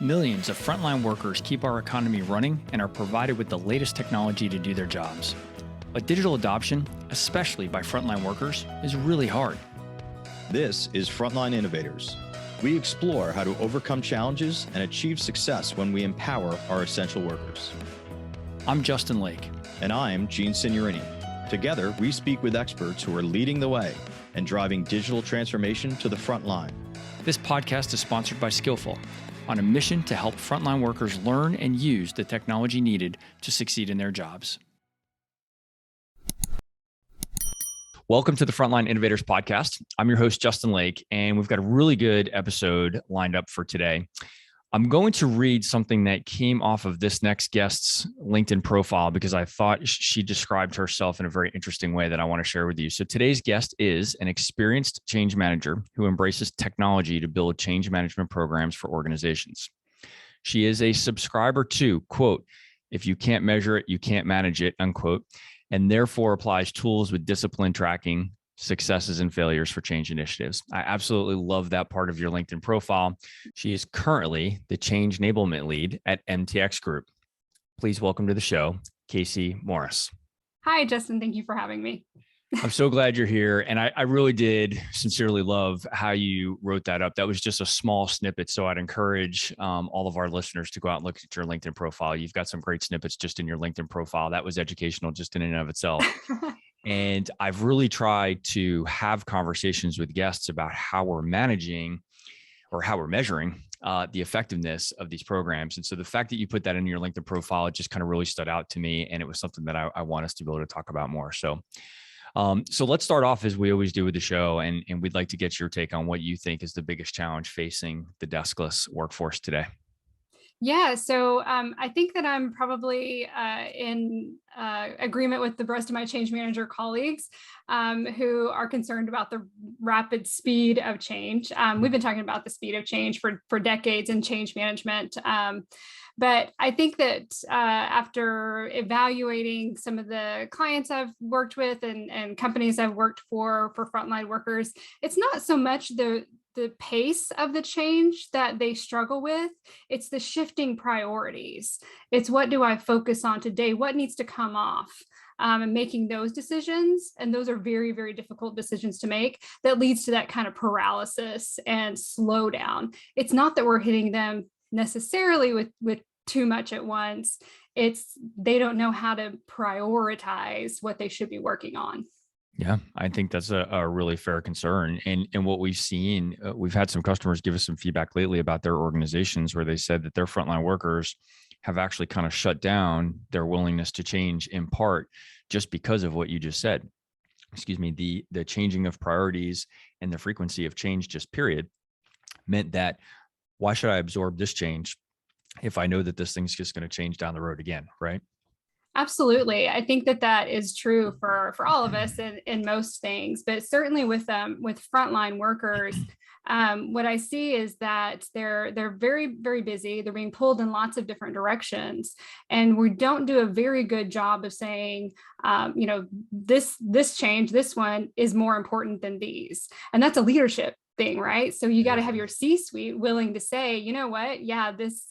Millions of frontline workers keep our economy running and are provided with the latest technology to do their jobs. But digital adoption, especially by frontline workers, is really hard. This is Frontline Innovators. We explore how to overcome challenges and achieve success when we empower our essential workers. I'm Justin Lake. And I'm Gene Signorini. Together, we speak with experts who are leading the way and driving digital transformation to the front line. This podcast is sponsored by Skillful, on a mission to help frontline workers learn and use the technology needed to succeed in their jobs. Welcome to the Frontline Innovators podcast. I'm your host, Justin Lake, and we've got a really good episode lined up for today. I'm going to read something that came off of this next guest's LinkedIn profile because I thought she described herself in a very interesting way that I want to share with you. So today's guest is an experienced change manager who embraces technology to build change management programs for organizations. She is a subscriber to, quote, "If you can't measure it, you can't manage it," unquote, and therefore applies tools with discipline tracking, successes and failures for change initiatives. I absolutely love that part of your LinkedIn profile. She is currently the Change Enablement Lead at MTX Group. Please welcome to the show, Casi Morris. Hi, Justin. Thank you for having me. I'm so glad you're here. And I really did sincerely love how you wrote that up. That was just a small snippet. So I'd encourage all of our listeners to go out and look at your LinkedIn profile. You've got some great snippets just in your LinkedIn profile. That was educational just in and of itself. And I've really tried to have conversations with guests about how we're managing or how we're measuring the effectiveness of these programs. And so the fact that you put that in your LinkedIn profile, it just kind of really stood out to me. And it was something that I want us to be able to talk about more. So let's start off as we always do with the show. And we'd like to get your take on what you think is the biggest challenge facing the deskless workforce today. Yeah, so I think that I'm probably in agreement with the rest of my change manager colleagues who are concerned about the rapid speed of change. We've been talking about the speed of change for decades in change management. But I think that after evaluating some of the clients I've worked with and companies I've worked for frontline workers, it's not so much the pace of the change that they struggle with. It's the shifting priorities. It's what do I focus on today? What needs to come off? And making those decisions. And those are very, very difficult decisions to make that leads to that kind of paralysis and slowdown. It's not that we're hitting them necessarily with too much at once. It's they don't know how to prioritize what they should be working on. Yeah, I think that's a really fair concern. And what we've seen, we've had some customers give us some feedback lately about their organizations where they said that their frontline workers have actually kind of shut down their willingness to change in part just because of what you just said. Excuse me, the changing of priorities and the frequency of change just period meant that why should I absorb this change if I know that this thing's just going to change down the road again, right? Absolutely. I think that is true for all of us in most things, but certainly with frontline workers, what I see is that they're very, very busy. They're being pulled in lots of different directions. And we don't do a very good job of saying, this change, this one is more important than these. And that's a leadership thing, right? So you got to have your C-suite willing to say, you know what, yeah, this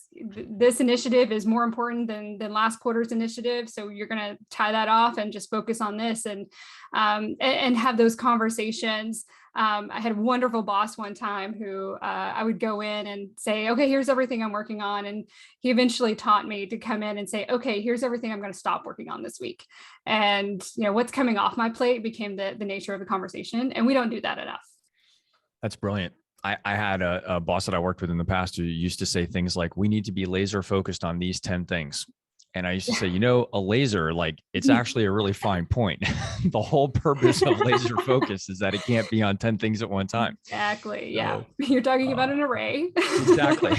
initiative is more important than last quarter's initiative. So you're going to tie that off and just focus on this and have those conversations. I had a wonderful boss one time who I would go in and say, okay, here's everything I'm working on. And he eventually taught me to come in and say, okay, here's everything I'm going to stop working on this week. And what's coming off my plate became the nature of the conversation. And we don't do that enough. That's brilliant. I had a boss that I worked with in the past who used to say things like, we need to be laser focused on these 10 things. And I used to say, a laser, like it's actually a really fine point. The whole purpose of laser focus is that it can't be on 10 things at one time. Exactly. Yeah. You're talking about an array. Exactly.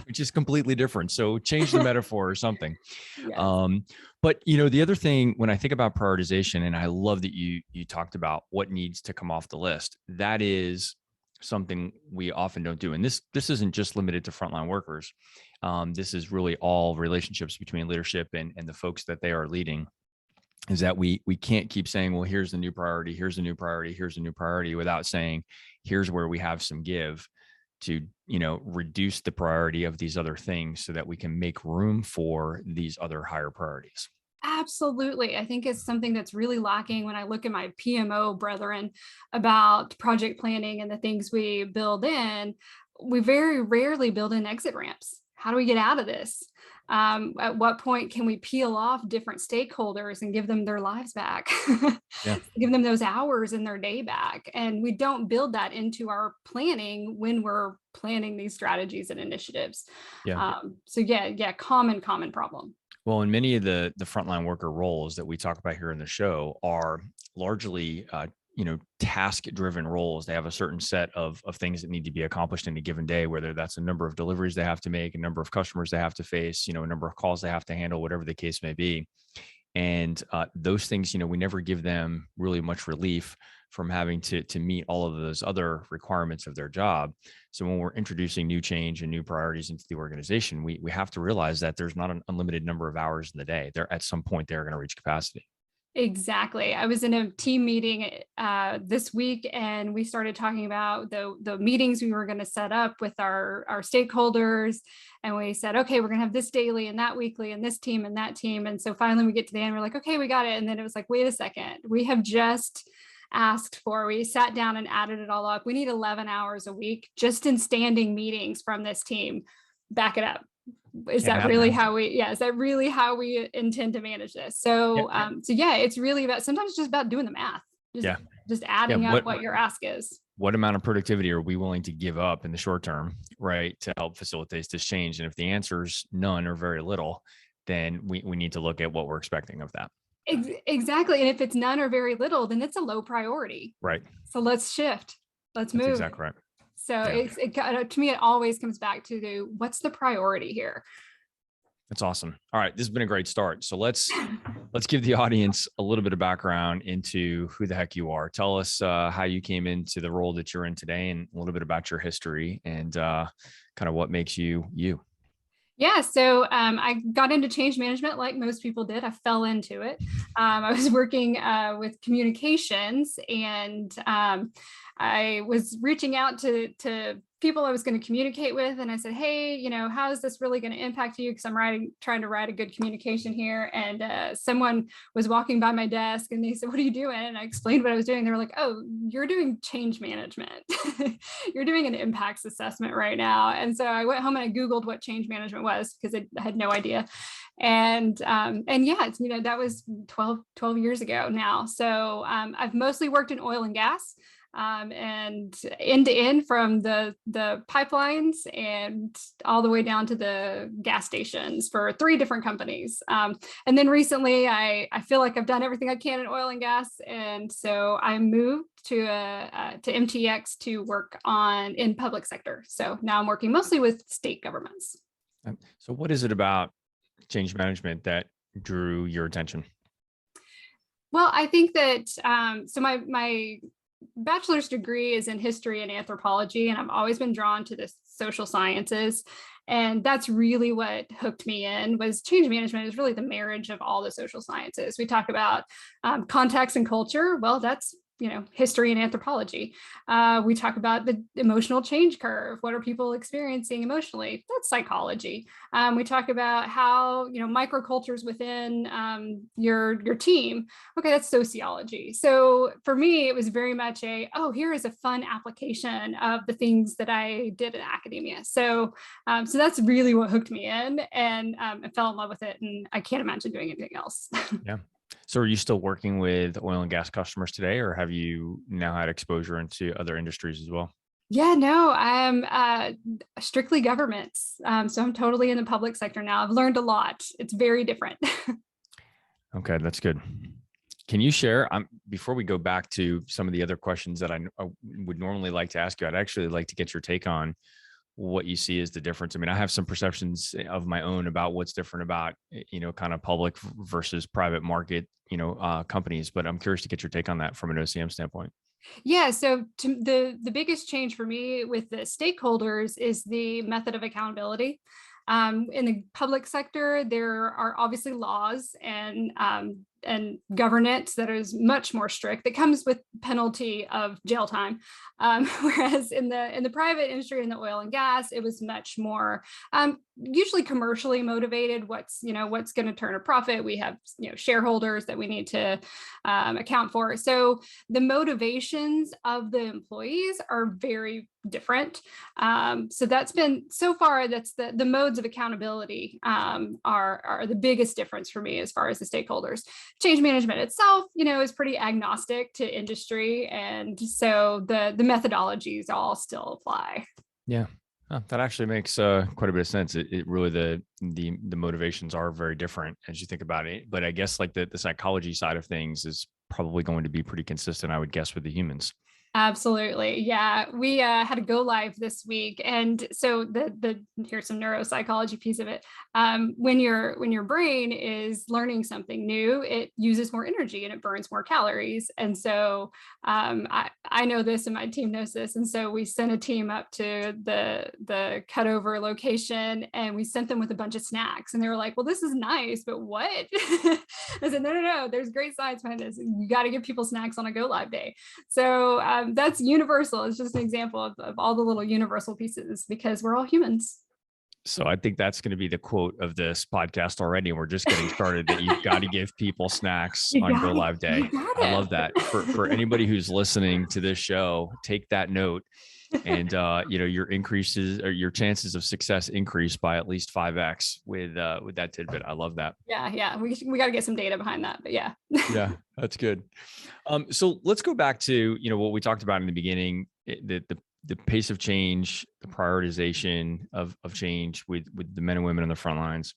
Which is completely different. So change the metaphor or something. Yes. But the other thing, when I think about prioritization, and I love that you talked about what needs to come off the list, that is something we often don't do. And this isn't just limited to frontline workers. This is really all relationships between leadership and the folks that they are leading, is that we can't keep saying, well, here's the new priority, here's the new priority, here's the new priority, without saying, here's where we have some give. to, reduce the priority of these other things so that we can make room for these other higher priorities? Absolutely. I think it's something that's really lacking when I look at my PMO brethren about project planning and the things we build in. We very rarely build in exit ramps. How do we get out of this? At what point can we peel off different stakeholders and give them their lives back? Yeah. Give them those hours in their day back. And we don't build that into our planning when we're planning these strategies and initiatives. Yeah. So common problem. Well, and many of the frontline worker roles that we talk about here in the show are largely, task-driven roles. They have a certain set of things that need to be accomplished in a given day, whether that's a number of deliveries they have to make, a number of customers they have to face, a number of calls they have to handle, whatever the case may be. And those things, we never give them really much relief from having to meet all of those other requirements of their job. So when we're introducing new change and new priorities into the organization, we have to realize that there's not an unlimited number of hours in the day. They're at some point they're going to reach capacity. Exactly. I was in a team meeting this week, and we started talking about the meetings we were going to set up with our stakeholders. And we said, okay, we're going to have this daily and that weekly and this team and that team. And so finally we get to the end, we're like, okay, we got it. And then it was like, wait a second, we have just we sat down and added it all up. We need 11 hours a week just in standing meetings from this team. Back it up. Is that really how we intend to manage this? So, it's really about, sometimes it's just about doing the math. Just adding up what your ask is. What amount of productivity are we willing to give up in the short term, right, to help facilitate this change? And if the answer is none or very little, then we need to look at what we're expecting of that. Exactly. And if it's none or very little, then it's a low priority. Right. So let's shift. Let's move. That's exactly right. So to me, it always comes back to what's the priority here? That's awesome. All right. This has been a great start. So let's give the audience a little bit of background into who the heck you are. Tell us how you came into the role that you're in today, and a little bit about your history and kind of what makes you you. Yeah, so I got into change management like most people did. I fell into it. I was working with communications, and I was reaching out to people I was going to communicate with. And I said, hey, how is this really going to impact you? Because I'm trying to write a good communication here. And someone was walking by my desk and they said, what are you doing? And I explained what I was doing. They were like, oh, you're doing change management. You're doing an impacts assessment right now. And so I went home and I Googled what change management was because I had no idea. And it's, that was 12 years ago now. So I've mostly worked in oil and gas. And end to end from the pipelines and all the way down to the gas stations for 3 different companies. And then recently I feel like I've done everything I can in oil and gas. And so I moved to MTX to work in public sector. So now I'm working mostly with state governments. So what is it about change management that drew your attention? Well, I think that, so my bachelor's degree is in history and anthropology, and I've always been drawn to the social sciences. And that's really what hooked me in. Was change management is really the marriage of all the social sciences. We talk about context and culture. Well, that's history and anthropology. We talk about the emotional change curve. What are people experiencing emotionally? That's psychology. We talk about how, microcultures within your team. Okay, that's sociology. So for me, it was very much here is a fun application of the things that I did in academia. So that's really what hooked me in, and I fell in love with it, and I can't imagine doing anything else. Yeah. So are you still working with oil and gas customers today, or have you now had exposure into other industries as well? Yeah, no, I'm strictly governments. So I'm totally in the public sector now. I've learned a lot. It's very different. Okay, that's good. Can you share, before we go back to some of the other questions that I would normally like to ask you, I'd actually like to get your take on what you see as the difference. I mean, I have some perceptions of my own about what's different about, kind of public versus private market, companies, but I'm curious to get your take on that from an OCM standpoint. Yeah, so the biggest change for me with the stakeholders is the method of accountability. In the public sector, there are obviously laws, and governance that is much more strict, that comes with penalty of jail time. Whereas in the private industry, in the oil and gas, it was much more usually commercially motivated. What's going to turn a profit? We have shareholders that we need to account for. So the motivations of the employees are very different. So that's been so far. That's the modes of accountability are the biggest difference for me as far as the stakeholders. Change management itself, is pretty agnostic to industry, and so the methodologies all still apply. Yeah. That actually makes quite a bit of sense. It really, the motivations are very different as you think about it. But I guess like the psychology side of things is probably going to be pretty consistent, I would guess, with the humans. Absolutely. Yeah. We had a go live this week. And so here's some neuropsychology piece of it. When your brain is learning something new, it uses more energy and it burns more calories. And so I know this and my team knows this. And so we sent a team up to the cutover location and we sent them with a bunch of snacks. And they were like, well, this is nice, but what? I said, no, there's great science behind this. You got to give people snacks on a go live day. So that's universal. It's just an example of all the little universal pieces, because we're all humans. So I think that's going to be the quote of this podcast already. We're just getting started, that you've got to give people snacks on Go Live Day. I love that. For anybody who's listening to this show, take that note. And your chances of success increase by at least 5x with that tidbit. I love that. Yeah. We got to get some data behind that, but yeah. Yeah, that's good. So let's go back to what we talked about in the beginning, the pace of change, the prioritization of change with the men and women on the front lines.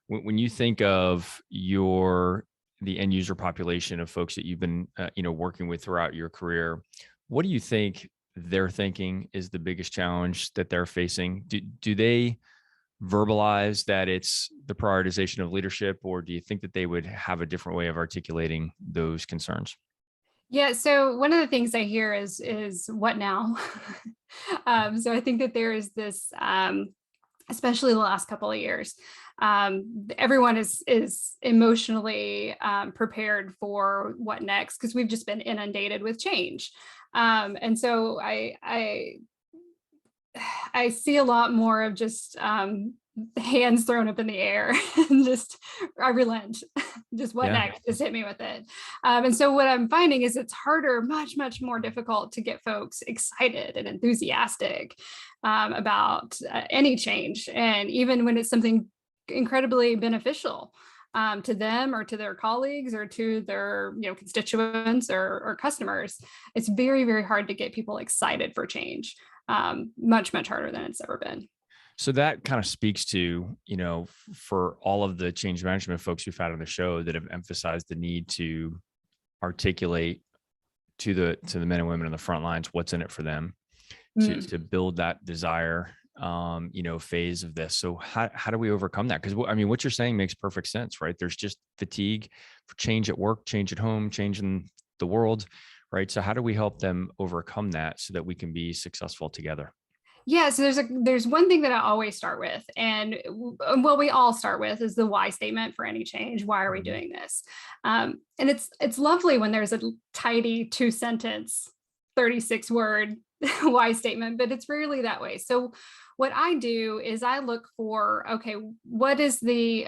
When you think of the end user population of folks that you've been working with throughout your career, what do you think they're thinking is the biggest challenge that they're facing? Do they verbalize that it's the prioritization of leadership, or do you think that they would have a different way of articulating those concerns? Yeah. So one of the things I hear is what now? So I think that there is this, especially the last couple of years, everyone is emotionally prepared for what next, because we've just been inundated with change. And so I see a lot more of just hands thrown up in the air and just I relent. Just what next? Just hit me with it. And so what I'm finding is it's harder, much more difficult to get folks excited and enthusiastic about any change, and even when it's something incredibly beneficial to them or to their colleagues or to their constituents or customers. It's very hard to get people excited for change. Much harder than it's ever been. So that kind of speaks to, for all of the change management folks we've had on the show that have emphasized the need to articulate to the men and women on the front lines what's in it for them, to build that desire, phase of this. So how do we overcome that? Because what you're saying makes perfect sense, right? There's just fatigue for change at work, change at home, change in the world, right? So how do we help them overcome that so that we can be successful together? Yeah, so there's one thing that I always start with, and we all start with, is the why statement for any change. Why are we doing this? And it's lovely when there's a tidy 2-sentence, 36-word why statement, but it's rarely that way. So what I do is I look for, okay, what is the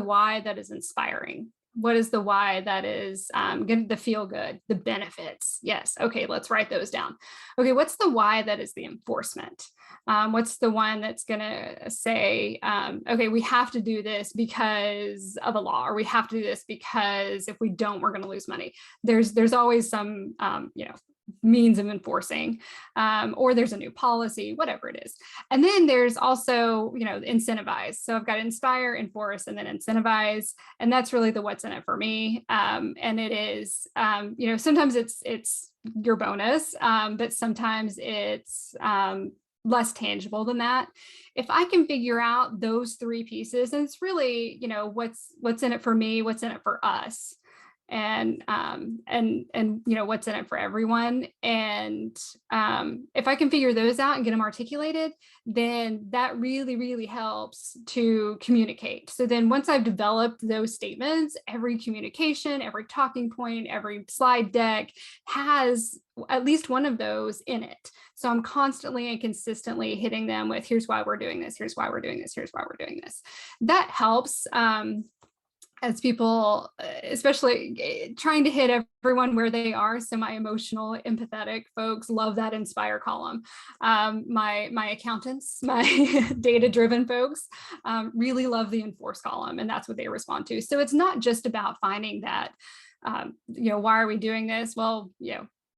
why that is inspiring? What is the why that is getting the feel good, the benefits? Yes. Okay, let's write those down. Okay, what's the why that is the enforcement? What's the one that's going to say, okay, we have to do this because of a law, or we have to do this because if we don't, we're going to lose money. There's always some, means of enforcing, or there's a new policy, whatever it is. And then there's also, incentivize. So I've got inspire, enforce, and then incentivize. And that's really the what's in it for me. And it is, sometimes it's your bonus, but sometimes it's less tangible than that. If I can figure out those three pieces, and it's really, what's in it for me, what's in it for us. and what's in it for everyone. And if I can figure those out and get them articulated, then that really, really helps to communicate. So then once I've developed those statements, every communication, every talking point, every slide deck has at least one of those in it. So I'm constantly and consistently hitting them with, here's why we're doing this, here's why we're doing this, here's why we're doing this. That helps. As people, especially trying to hit everyone where they are. So my emotional, empathetic folks love that inspire column. My accountants, my data-driven folks really love the enforce column, and that's what they respond to. So it's not just about finding that, why are we doing this? Well,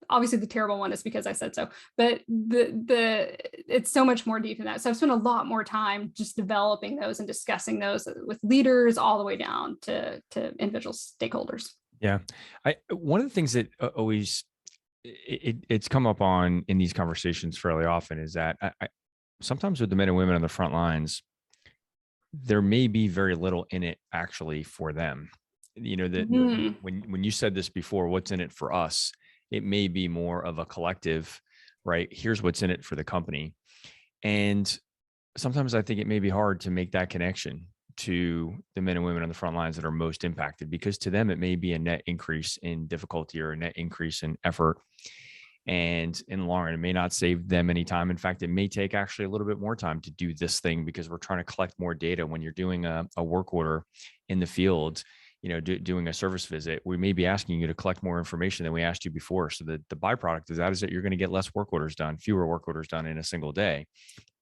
obviously the terrible one is because I said so, but it's so much more deep than that. So I've spent a lot more time just developing those and discussing those with leaders all the way down to individual stakeholders. Yeah. One of the things that always it's come up on in these conversations fairly often is that I sometimes with the men and women on the front lines, there may be very little in it actually for them. When you said this before, what's in it for us? It may be more of a collective, right? Here's what's in it for the company. And sometimes I think it may be hard to make that connection to the men and women on the front lines that are most impacted, because to them, it may be a net increase in difficulty or a net increase in effort. And in the long run, it may not save them any time. In fact, it may take actually a little bit more time to do this thing because we're trying to collect more data. When you're doing a work order in the field, doing a service visit, we may be asking you to collect more information than we asked you before. So the byproduct of that is that you're going to get less work orders done, fewer work orders done in a single day.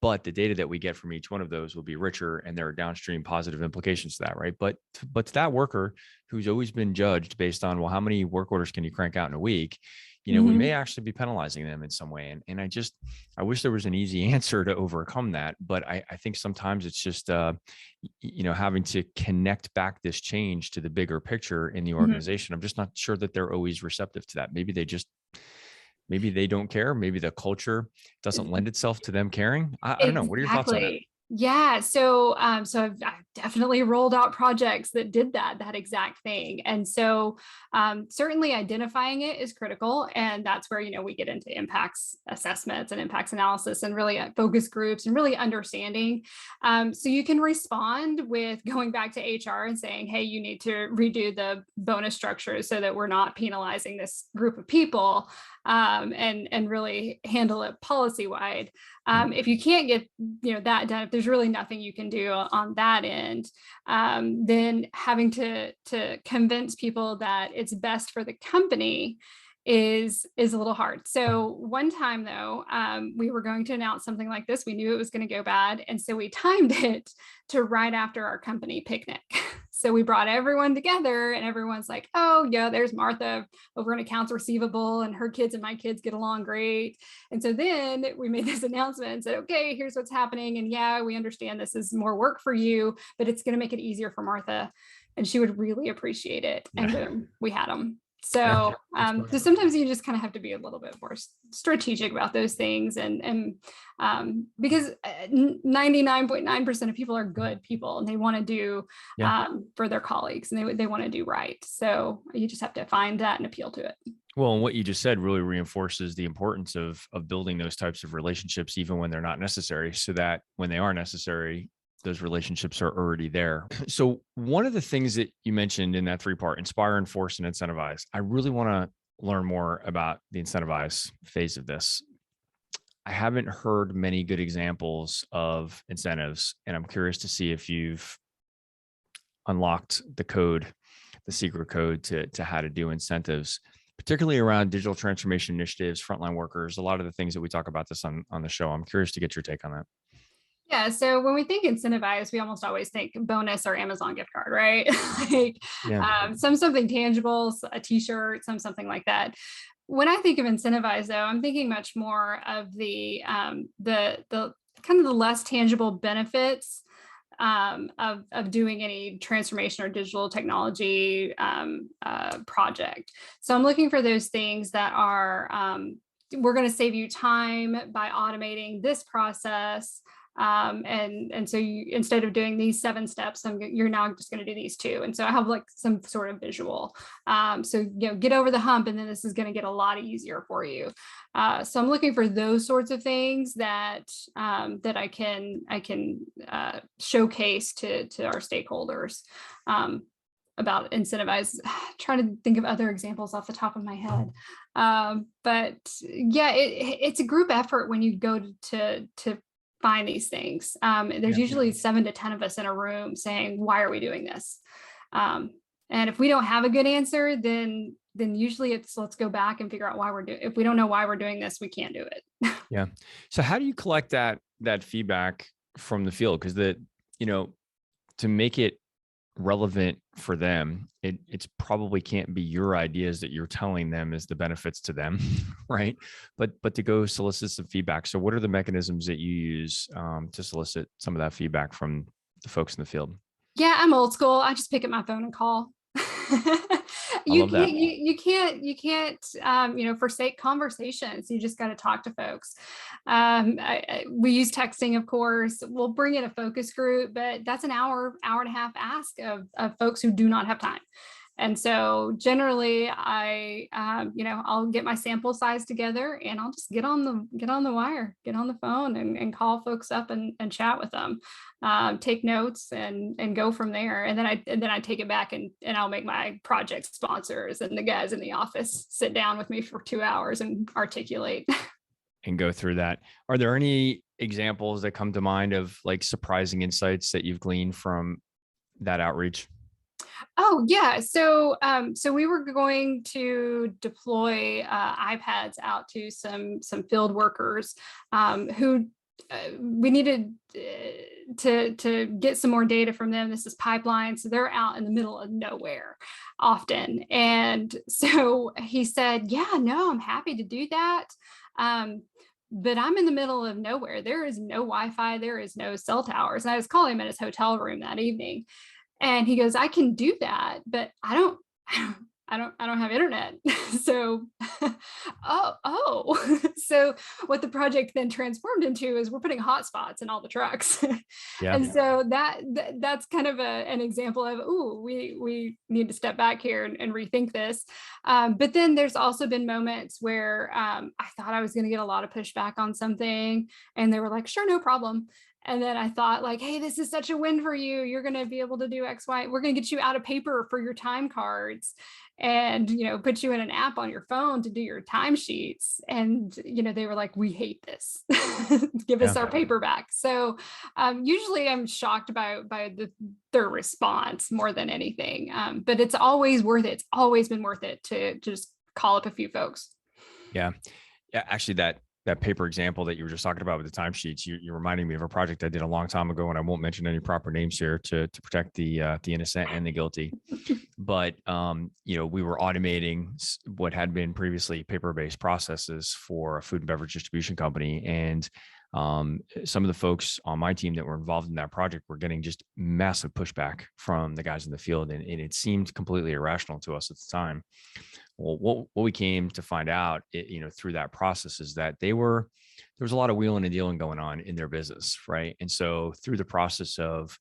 But the data that we get from each one of those will be richer, and there are downstream positive implications to that, right? But to that worker who's always been judged based on, well, how many work orders can you crank out in a week? We may actually be penalizing them in some way. And I wish there was an easy answer to overcome that. But I think sometimes it's just, having to connect back this change to the bigger picture in the organization. I'm just not sure that they're always receptive to that. Maybe they don't care. Maybe the culture doesn't lend itself to them caring. I don't know. What are your thoughts on that? Yeah, so I've definitely rolled out projects that did that exact thing. And so certainly identifying it is critical. And that's where, we get into impacts assessments and impacts analysis and really focus groups and really understanding. So you can respond with going back to HR and saying, hey, you need to redo the bonus structure so that we're not penalizing this group of people, and really handle it policy-wide. If you can't get that done, if there's really nothing you can do on that end, then having to convince people that it's best for the company is a little hard. So one time though, we were going to announce something like this. We knew it was going to go bad. And so we timed it to right after our company picnic. So we brought everyone together and everyone's like, oh yeah, there's Martha over in accounts receivable and her kids and my kids get along great. And so then we made this announcement and said, okay, here's what's happening. And yeah, we understand this is more work for you, but it's going to make it easier for Martha. And she would really appreciate it. And then we had them. So, so sometimes you just kind of have to be a little bit more strategic about those things, and because 99.9% of people are good people and they want to do for their colleagues, and they want to do right. So you just have to find that and appeal to it. Well, and what you just said really reinforces the importance of building those types of relationships, even when they're not necessary, so that when they are necessary, those relationships are already there. So one of the things that you mentioned in that 3-part, inspire, enforce, and incentivize, I really want to learn more about the incentivize phase of this. I haven't heard many good examples of incentives, and I'm curious to see if you've unlocked the code, the secret code to how to do incentives, particularly around digital transformation initiatives, frontline workers, a lot of the things that we talk about this on the show. I'm curious to get your take on that. Yeah, so when we think incentivize, we almost always think bonus or Amazon gift card, right? Something tangible, a t-shirt, something like that. When I think of incentivize, though, I'm thinking much more of the kind of the less tangible benefits of doing any transformation or digital technology project. So I'm looking for those things that are, we're going to save you time by automating this process. And so you, instead of doing these 7 steps, you're now just going to do these 2. And so I have like some sort of visual. So, get over the hump, and then this is going to get a lot easier for you. So I'm looking for those sorts of things that I can showcase to our stakeholders about incentivize. Trying to think of other examples off the top of my head. But yeah, it's a group effort when you go to find these things. There's usually 7 to 10 of us in a room saying, why are we doing this? And if we don't have a good answer, then usually it's, let's go back and figure out why we're doing it. If we don't know why we're doing this, we can't do it. Yeah. So how do you collect that feedback from the field? Because to make it relevant for them, it's probably can't be your ideas that you're telling them as the benefits to them, right? But to go solicit some feedback. So what are the mechanisms that you use to solicit some of that feedback from the folks in the field? Yeah, I'm old school. I just pick up my phone and call. You can't forsake conversations. You just got to talk to folks. We use texting, of course. We'll bring in a focus group, but that's an hour and a half ask of folks who do not have time. And so generally I'll get my sample size together, and I'll just get on the wire, get on the phone and call folks up and chat with them, take notes and go from there. And then I take it back and I'll make my project sponsors and the guys in the office sit down with me for 2 hours and articulate. And go through that. Are there any examples that come to mind of like surprising insights that you've gleaned from that outreach? Oh yeah, so we were going to deploy iPads out to some field workers who we needed to get some more data from them. This is pipeline, so they're out in the middle of nowhere often. And so he said, "Yeah, no, I'm happy to do that." But I'm in the middle of nowhere. There is no Wi-Fi. There is no cell towers. And I was calling him at his hotel room that evening. And he goes, "I can do that, but I don't have internet." So, so what the project then transformed into is we're putting hotspots in all the trucks. Yeah. And so that's kind of an example of, we need to step back here and rethink this. But then there's also been moments where I thought I was going to get a lot of pushback on something, and they were like, "Sure, no problem." And then I thought like, "Hey, this is such a win for you. You're going to be able to do X, Y. We're going to get you out of paper for your time cards and, put you in an app on your phone to do your timesheets." And, they were like, "We hate this. Give us our paper back." So usually I'm shocked by their response more than anything. But it's always worth it. It's always been worth it to just call up a few folks. Yeah. Yeah. Actually, that paper example that you were just talking about with the timesheets, you're reminding me of a project I did a long time ago, and I won't mention any proper names here to protect the innocent and the guilty. But we were automating what had been previously paper-based processes for a food and beverage distribution company, and some of the folks on my team that were involved in that project were getting just massive pushback from the guys in the field, and it seemed completely irrational to us at the time. Well, what we came to find out, through that process is that there was a lot of wheeling and dealing going on in their business, right? And so through the process of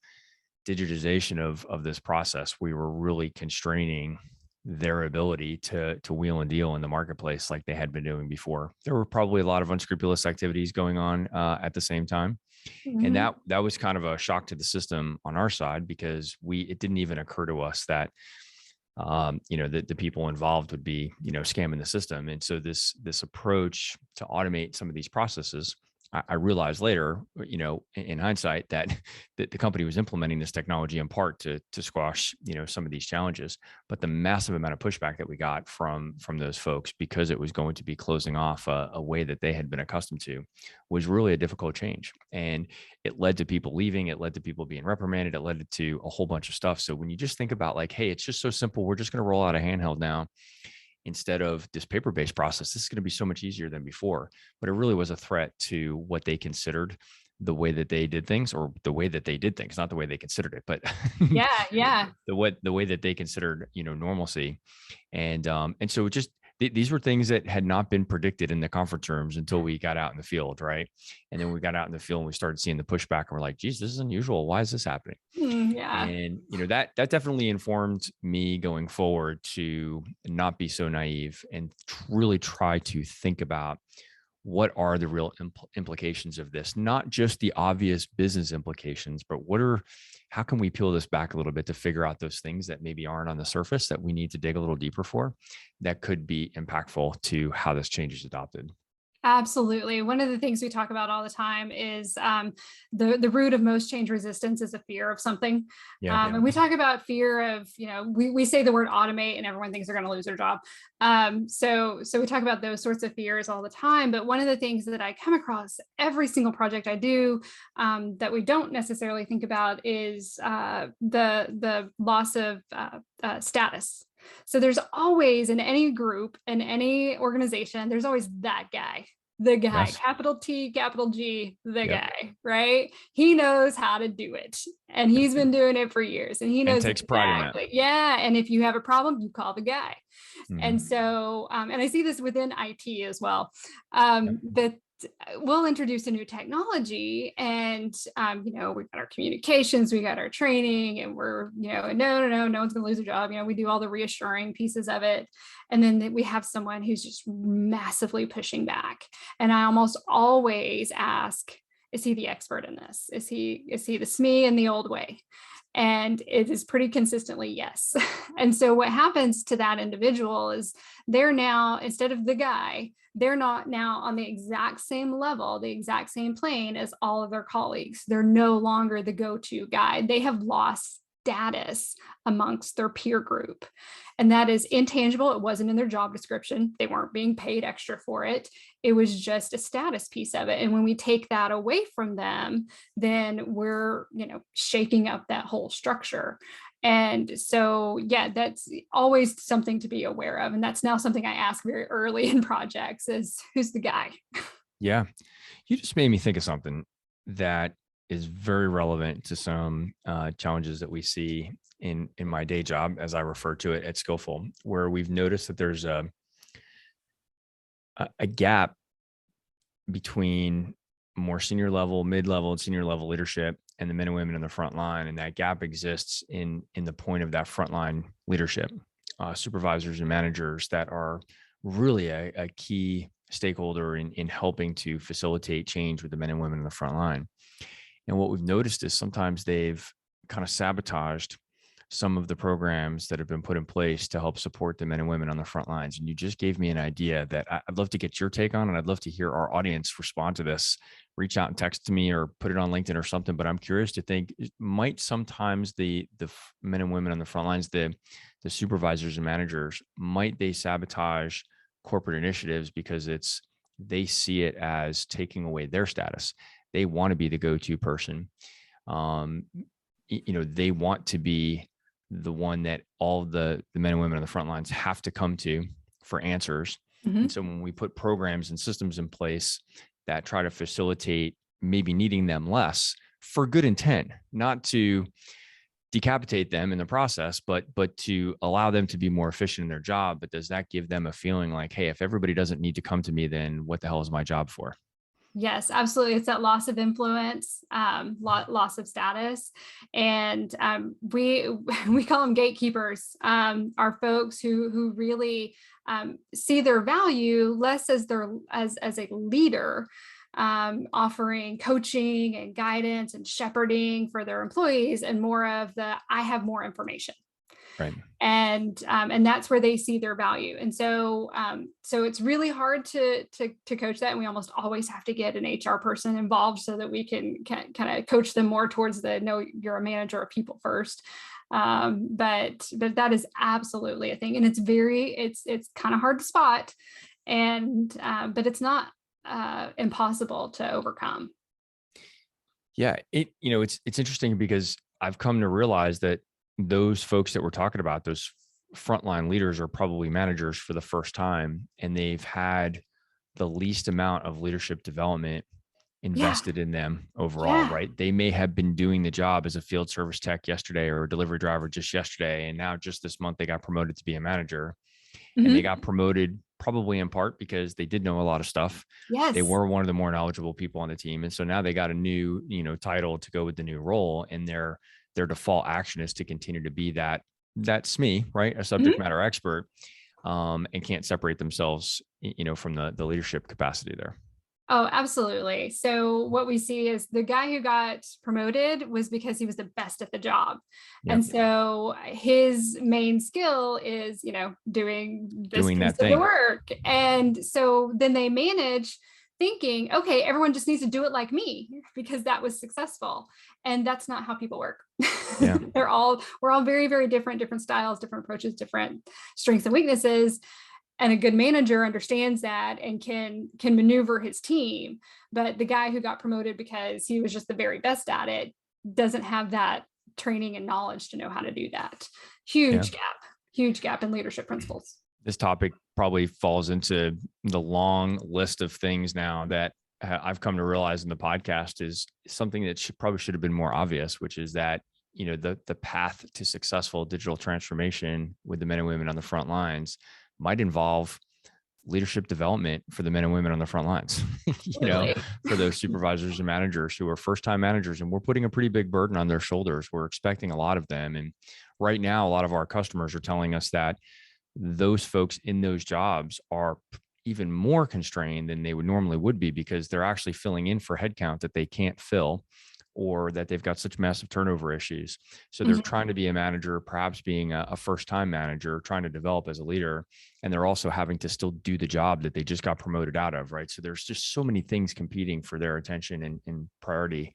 digitization of this process, we were really constraining their ability to wheel and deal in the marketplace like they had been doing before. There were probably a lot of unscrupulous activities going on at the same time. Mm-hmm. And that was kind of a shock to the system on our side, because it didn't even occur to us that the people involved would be, scamming the system. And so this approach to automate some of these processes, I realized later, in hindsight, that the company was implementing this technology in part to squash, some of these challenges. But the massive amount of pushback that we got from those folks, because it was going to be closing off a way that they had been accustomed to, was really a difficult change. And it led to people leaving. It led to people being reprimanded. It led to a whole bunch of stuff. So when you just think about like, hey, it's just so simple, we're just going to roll out a handheld now, instead of this paper-based process, this is going to be so much easier than before. But it really was a threat to what they considered the way that they did things, or the way that they did things, not the way they considered it, but yeah. the way that they considered, normalcy. And so just these were things that had not been predicted in the conference rooms until we got out in the field, right? And then we got out in the field and we started seeing the pushback, and we're like, geez, this is unusual. Why is this happening? Yeah. And that definitely informed me going forward to not be so naive and really try to think about what are the real implications of this, not just the obvious business implications, but how can we peel this back a little bit to figure out those things that maybe aren't on the surface that we need to dig a little deeper for, that could be impactful to how this change is adopted. Absolutely. One of the things we talk about all the time is the root of most change resistance is a fear of something. And we talk about fear of, we say the word automate and everyone thinks they're going to lose their job. So we talk about those sorts of fears all the time. But one of the things that I come across every single project I do that we don't necessarily think about is the loss of status. So there's always, in any group, in any organization, there's always that guy, the guy, Yes. capital T, capital G, the guy, right? He knows how to do it. And he's been doing it for years. And he knows and takes pride in that. Yeah. And if you have a problem, you call the guy. And so, and I see this within IT as well, that we'll introduce a new technology and, we've got our communications, we got our training, and we're, no one's going to lose a job. We do all the reassuring pieces of it. And then we have someone who's just massively pushing back. And I almost always ask, is he the expert in this? Is he the SME in the old way? And it is pretty consistently yes. And so what happens to that individual is they're now, instead of the guy, they're not now on the exact same level, the exact same plane as all of their colleagues. They're no longer the go-to guy. They have lost status amongst their peer group. And that is intangible. It wasn't in their job description. They weren't being paid extra for it. It was just a status piece of it. And when we take that away from them, then we're, shaking up that whole structure. And so, that's always something to be aware of. And that's now something I ask very early in projects is, who's the guy? Yeah. You just made me think of something that is very relevant to some challenges that we see in my day job, as I refer to it at Skillful, where we've noticed that there's a gap between more senior level, mid-level, and senior level leadership and the men and women in the front line. And that gap exists in the point of that frontline leadership, supervisors and managers that are really a key stakeholder in helping to facilitate change with the men and women in the front line. And what we've noticed is sometimes they've kind of sabotaged some of the programs that have been put in place to help support the men and women on the front lines. And you just gave me an idea that I'd love to get your take on, and I'd love to hear our audience respond to this. Reach out and text to me or put it on LinkedIn or something. But I'm curious to think, might sometimes the men and women on the front lines, the supervisors and managers, might they sabotage corporate initiatives because they see it as taking away their status? They want to be the go-to person. They want to be the one that all the men and women on the front lines have to come to for answers. Mm-hmm. And so when we put programs and systems in place that try to facilitate maybe needing them less for good intent, not to decapitate them in the process, but to allow them to be more efficient in their job. But does that give them a feeling like, hey, if everybody doesn't need to come to me, then what the hell is my job for? Yes, absolutely. It's that loss of influence, loss of status. And we call them gatekeepers, are folks who really see their value less as a leader, offering coaching and guidance and shepherding for their employees, and more of I have more information. Right. And that's where they see their value. And so it's really hard to coach that. And we almost always have to get an HR person involved so that we can kind of coach them more towards no, you're a manager of people first. But that is absolutely a thing. And it's kind of hard to spot, but it's not impossible to overcome. Yeah. It's interesting because I've come to realize that those folks that we're talking about, those frontline leaders, are probably managers for the first time, and they've had the least amount of leadership development invested in them overall, right? They may have been doing the job as a field service tech yesterday or a delivery driver just yesterday, and now just this month they got promoted to be a manager. Mm-hmm. And they got promoted probably in part because they did know a lot of stuff. Yes. They were one of the more knowledgeable people on the team. And so now they got a new, title to go with the new role, and their default action is to continue to be that SME, right? A subject matter expert, and can't separate themselves, from the leadership capacity there. Oh, absolutely. So what we see is the guy who got promoted was because he was the best at the job. Yeah. And so his main skill is, doing this Doing piece that of the thing. work. And so then they manage thinking, okay, everyone just needs to do it like me because that was successful. And that's not how people work. Yeah. We're all very, very different styles, different approaches, different strengths and weaknesses. And a good manager understands that and can maneuver his team. But the guy who got promoted because he was just the very best at it doesn't have that training and knowledge to know how to do that. Huge gap in leadership principles. This topic probably falls into the long list of things now that I've come to realize in the podcast is something that probably should have been more obvious, which is that, the path to successful digital transformation with the men and women on the front lines might involve leadership development for the men and women on the front lines, for those supervisors and managers who are first-time managers. And we're putting a pretty big burden on their shoulders. We're expecting a lot of them. And right now, a lot of our customers are telling us that those folks in those jobs are even more constrained than they would be because they're actually filling in for headcount that they can't fill, or that they've got such massive turnover issues. So they're trying to be a manager, perhaps being a first-time manager, trying to develop as a leader, and they're also having to still do the job that they just got promoted out of, right? So there's just so many things competing for their attention and priority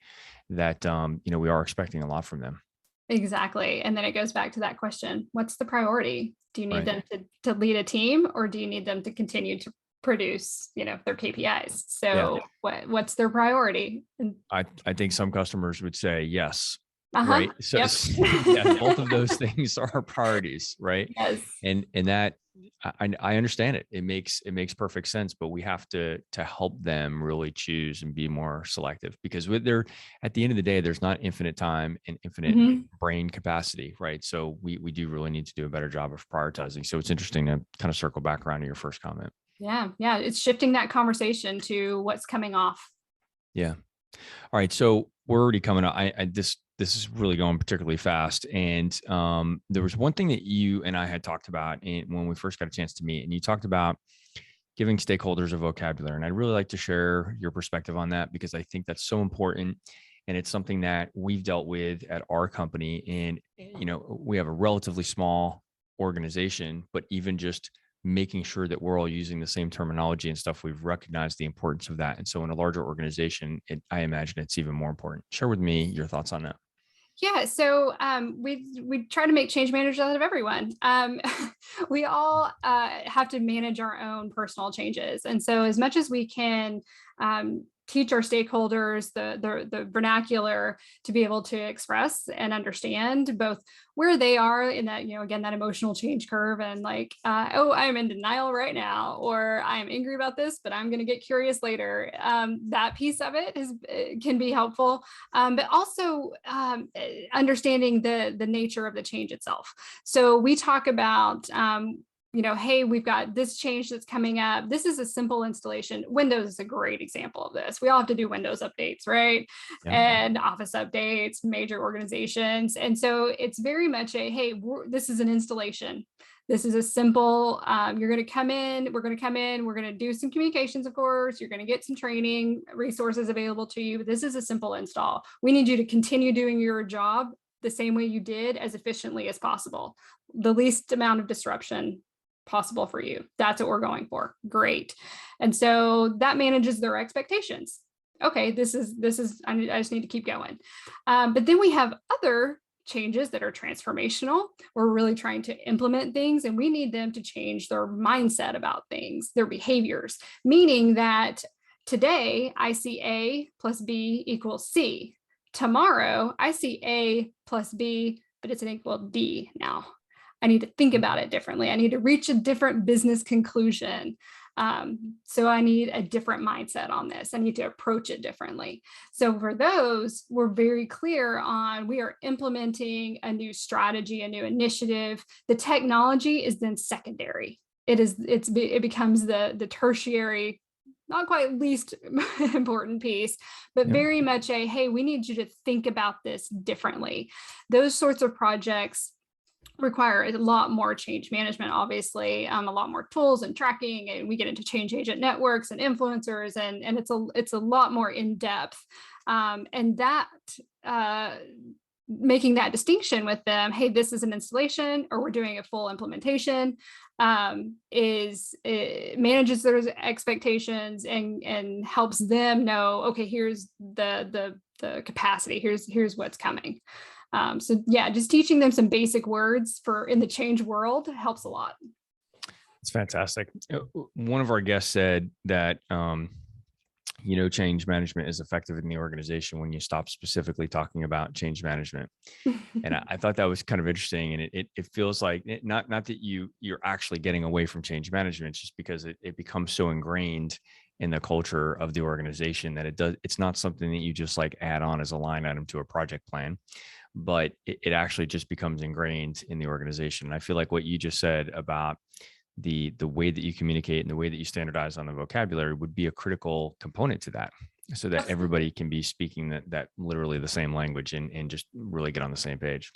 that, we are expecting a lot from them. Exactly. And then it goes back to that question, what's the priority? Do you need Right. them to lead a team, or do you need them to continue to produce, their KPIs? So what's their priority? And I think some customers would say yes. right. So Yep. yeah, both of those things are priorities, right? Yes. And that I understand it. It makes perfect sense, but we have to help them really choose and be more selective, because at the end of the day, there's not infinite time and infinite brain capacity, right? So we do really need to do a better job of prioritizing. So it's interesting to kind of circle back around to your first comment. Yeah. It's shifting that conversation to what's coming off. Yeah. All right. So we're already coming up. This is really going particularly fast. And there was one thing that you and I had talked about when we first got a chance to meet, and you talked about giving stakeholders a vocabulary. And I'd really like to share your perspective on that, because I think that's so important. And it's something that we've dealt with at our company. And, we have a relatively small organization, but even just making sure that we're all using the same terminology and stuff, we've recognized the importance of that. And so in a larger organization, I imagine it's even more important. Share with me your thoughts on that. Yeah, so we try to make change managers out of everyone. We all have to manage our own personal changes, and so as much as we can teach our stakeholders the vernacular to be able to express and understand both where they are in that, again, that emotional change curve, and like, oh, I'm in denial right now, or I'm angry about this, but I'm going to get curious later. That piece of it can be helpful, but also understanding the nature of the change itself. So we talk about hey, we've got this change that's coming up. This is a simple installation. Windows is a great example of this. We all have to do Windows updates, right? Yeah. And Office updates, major organizations. And so it's very much this is an installation. This is a simple, you're going to come in, we're going to do some communications, of course, you're going to get some training resources available to you, but this is a simple install. We need you to continue doing your job the same way you did, as efficiently as possible, the least amount of disruption possible for you. That's what we're going for. Great. And so that manages their expectations. Okay, this is I just need to keep going. But then we have other changes that are transformational. We're really trying to implement things, and we need them to change their mindset about things, their behaviors, meaning that today I see A plus B equals C. Tomorrow I see A plus B, but it's an equal D now. I need to think about it differently. I need to reach a different business conclusion. So I need a different mindset on this. I need to approach it differently. So for those, we're very clear on, we are implementing a new strategy, a new initiative. The technology is then secondary. it becomes the tertiary, not quite least important piece, but very much hey, we need you to think about this differently. Those sorts of projects require a lot more change management, obviously, a lot more tools and tracking, and we get into change agent networks and influencers, and it's a lot more in depth, and that making that distinction with them, hey, this is an installation or we're doing a full implementation, it manages their expectations and helps them know, okay, here's the capacity, here's what's coming. So yeah, just teaching them some basic words in the change world helps a lot. It's fantastic. One of our guests said that, change management is effective in the organization when you stop specifically talking about change management. And I thought that was kind of interesting. And it feels like not that you're actually getting away from change management, it's just because it becomes so ingrained in the culture of the organization that it's not something that you just like add on as a line item to a project plan, but it actually just becomes ingrained in the organization. And I feel like what you just said about the way that you communicate and the way that you standardize on the vocabulary would be a critical component to that, so that everybody can be speaking that literally the same language and just really get on the same page.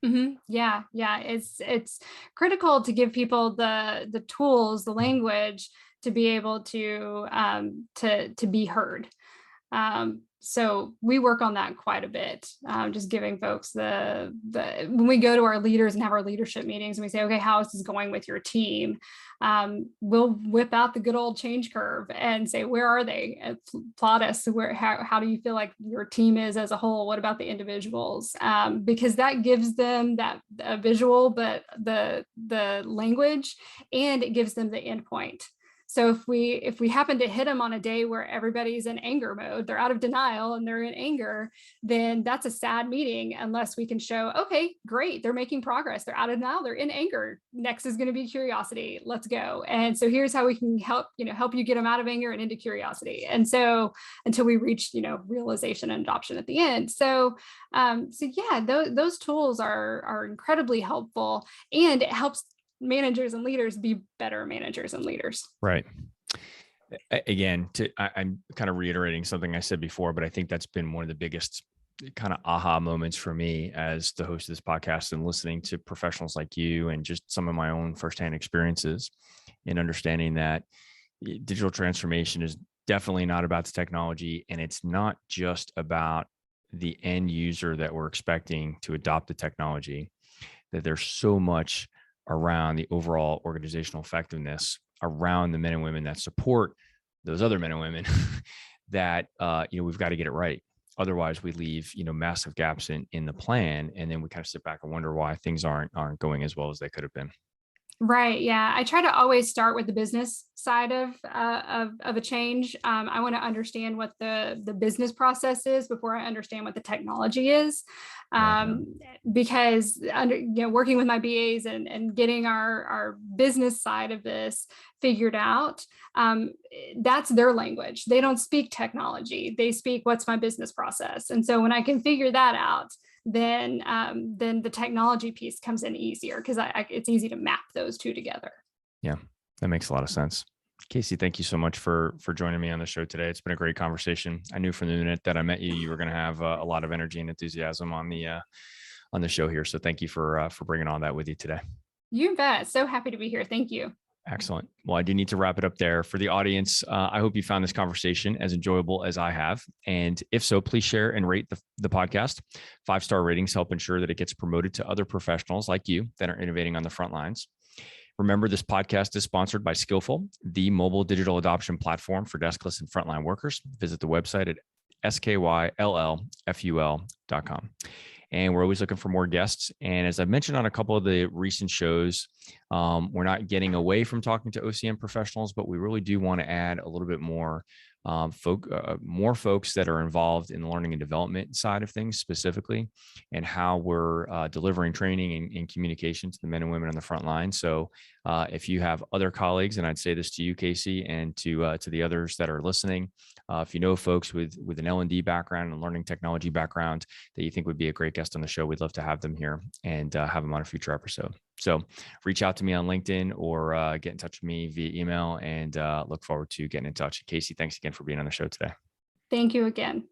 Mm-hmm. Yeah. It's critical to give people the tools, the language to be able to be heard. So we work on that quite a bit, just giving folks when we go to our leaders and have our leadership meetings and we say, okay, how is this going with your team? We'll whip out the good old change curve and say, where are they? Plot us. How do you feel like your team is as a whole? What about the individuals? Because that gives them that visual, but the language, and it gives them the endpoint. So if we happen to hit them on a day where everybody's in anger mode, they're out of denial and they're in anger, then that's a sad meeting unless we can show, okay, great, they're making progress. They're out of denial, they're in anger. Next is going to be curiosity. Let's go. And so here's how we can help you get them out of anger and into curiosity. And so until we reach, realization and adoption at the end. So yeah, those tools are incredibly helpful, and it helps managers and leaders be better managers and leaders. Right. Again, I'm kind of reiterating something I said before, but I think that's been one of the biggest kind of aha moments for me as the host of this podcast and listening to professionals like you and just some of my own firsthand experiences in understanding that digital transformation is definitely not about the technology, and it's not just about the end user that we're expecting to adopt the technology, that there's so much around the overall organizational effectiveness around the men and women that support those other men and women that, we've got to get it right. Otherwise we leave, massive gaps in the plan. And then we kind of sit back and wonder why things aren't going as well as they could have been. Right. Yeah. I try to always start with the business side of a change. I want to understand what the business process is before I understand what the technology is. Because working with my BAs and getting our business side of this figured out, that's their language. They don't speak technology. They speak, what's my business process? And so when I can figure that out, then the technology piece comes in easier, because it's easy to map those two together. Yeah, that makes a lot of sense. Casi, thank you so much for joining me on the show today. It's been a great conversation. I knew from the minute that I met you, you were going to have a lot of energy and enthusiasm on the show here. So thank you for bringing all that with you today. You bet. So happy to be here. Thank you. Excellent. Well, I do need to wrap it up there. For the audience, I hope you found this conversation as enjoyable as I have. And if so, please share and rate the podcast. 5-star ratings help ensure that it gets promoted to other professionals like you that are innovating on the front lines. Remember, this podcast is sponsored by Skillful, the mobile digital adoption platform for deskless and frontline workers. Visit the website at skyllful.com. And we're always looking for more guests. And as I mentioned on a couple of the recent shows, we're not getting away from talking to OCM professionals, but we really do want to add a little bit more more folks that are involved in the learning and development side of things specifically, and how we're delivering training and communication to the men and women on the front line. So if you have other colleagues, and I'd say this to you, Casi, and to the others that are listening, if you know folks with an L&D background and learning technology background that you think would be a great guest on the show, we'd love to have them here and have them on a future episode. So reach out to me on LinkedIn or get in touch with me via email, and look forward to getting in touch. Casi, thanks again for being on the show today. Thank you again.